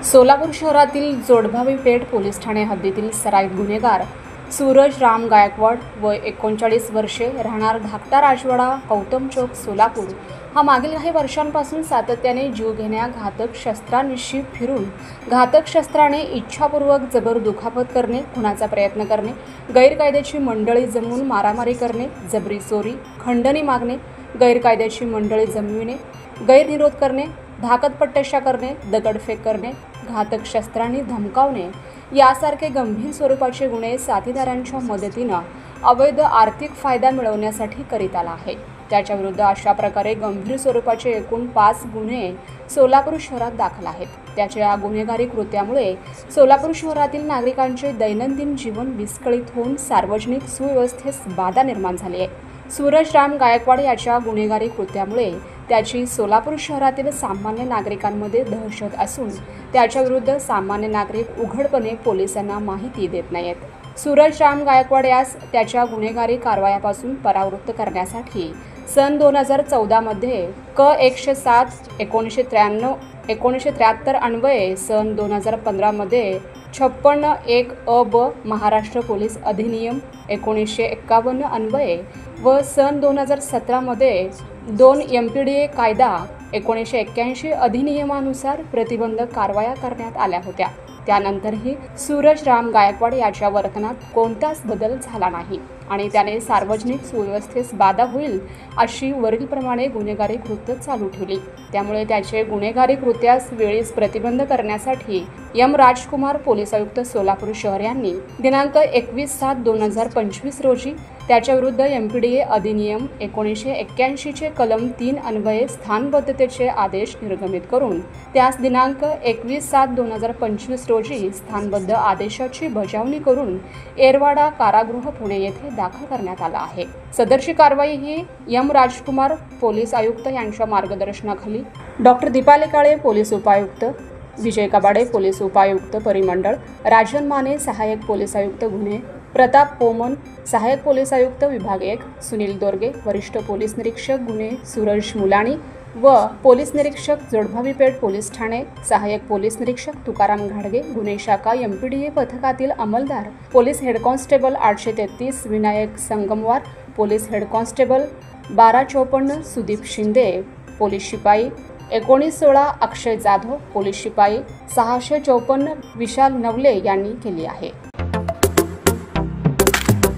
सोलापूर शहरातील जोडभावी पेठ पोलीस ठाणे हद्दीतील सराईत गुन्हेगार सूरज राम गायकवाड वय 39 वर्षे राहणार धाकटा राजवाडा गौतम चौक सोलापूर हा मागील काही वर्षांपासून सातत्याने जीव घेण्या घातक शस्त्रांविषयी फिरून घातक शस्त्राने इच्छापूर्वक जबर दुखापत करणे, खुनाचा प्रयत्न करणे, गैरकायद्याची मंडळी जमवून मारामारी करणे, जबरी चोरी, खंडणी मागणे, गैरकायद्याची मंडळी जमविणे, गैरविरोध करणे, धाकदपट्ट्या करणे, दगडफेक करणे, घातक शस्त्रांनी धमकावणे यासारखे गंभीर स्वरूपाचे गुन्हे साथीदारांच्या मदतीने अवैध आर्थिक फायदा मिळवण्यासाठी करीत आला आहे। त्याच्याविरुद्ध अशा प्रकारे गंभीर स्वरूपाचे एकूण 5 गुन्हे सोलापूर शहरात दाखल आहेत। त्याच्या गुन्हेगारी कृत्यामुळे सोलापूर शहरातील नागरिकांचे दैनंदिन जीवन विस्कळीत होऊन सार्वजनिक सुव्यवस्थेस बाधा निर्माण झाली आहे। सूरज राम गायकवाड याच्या गुन्हेगारी कृत्यामुळे त्याची सोलापूर शहरातील सामान्य नागरिकांमध्ये दहशत असून त्याच्याविरुद्ध सामान्य नागरिक उघडपणे पोलिसांना माहिती देत नाहीत। सूरज राम गायकवाड यास त्याच्या गुन्हेगारी कारवायापासून परावृत्त करण्यासाठी सन 2014 मध्ये क 107 1993 अन्वये सन 2015 मध्ये 56(1) अ ब महाराष्ट्र पोलीस अधिनियम 1951 अन्वये व सन 2017 मध्ये 2 MPDA कायदा 1981 अधिनियमानुसार प्रतिबंधक कारवाया करण्यात आल्या होत्या। त्यानंतरही सूरज राम गायकवाड याच्या वर्तनात कोणताच बदल झाला नाही आणि त्याने सार्वजनिक सुव्यवस्थेस बाधा होईल अशी वरीलप्रमाणे गुन्हेगारी कृत्य चालू ठेवली। त्यामुळे त्याचे गुन्हेगारी कृत्यास वेळीच प्रतिबंध करण्यासाठी एम राजकुमार पोलीस आयुक्त सोलापूर शहर यांनी दिनांक 21/7/2025 रोजी त्याच्याविरुद्ध MPDA अधिनियम 1981 चे कलम 3 अन्वये स्थानबद्धतेचे आदेश निर्गमित करून त्यास दिनांक 21/7/2025 रोजी स्थानबद्ध आदेशाची बजावणी करून येरवाडा कारागृह पुणे येथे दाखल करण्यात आला आहे। सदरची कारवाई ही एम राजकुमार पोलीस आयुक्त यांच्या मार्गदर्शनाखाली डॉक्टर दीपाली काळे पोलीस उपायुक्त, विजय कबाडे पोलीस उपायुक्त परिमंडळ, राजन माने सहाय्यक पोलीस आयुक्त गुन्हे, प्रताप पोमन सहाय्यक पोलीस आयुक्त विभाग 1, सुनील दोरगे वरिष्ठ पोलीस निरीक्षक गुन्हे सूरज मुलाणी व पोलीस निरीक्षक जोडभावी पेठ पोलीस ठाणे सहाय्यक पोलीस निरीक्षक तुकाराम घाडगे, गुन्हे शाखा MPDA पथकातील अंमलदार police head constable 833 Vinayak Sangamwar, police head constable 1254 Sudeep Shinde, police शिपाई 1916 अक्षय जाधव, पोलीस शिपाई 654 विशाल नवले यांनी केली आहे।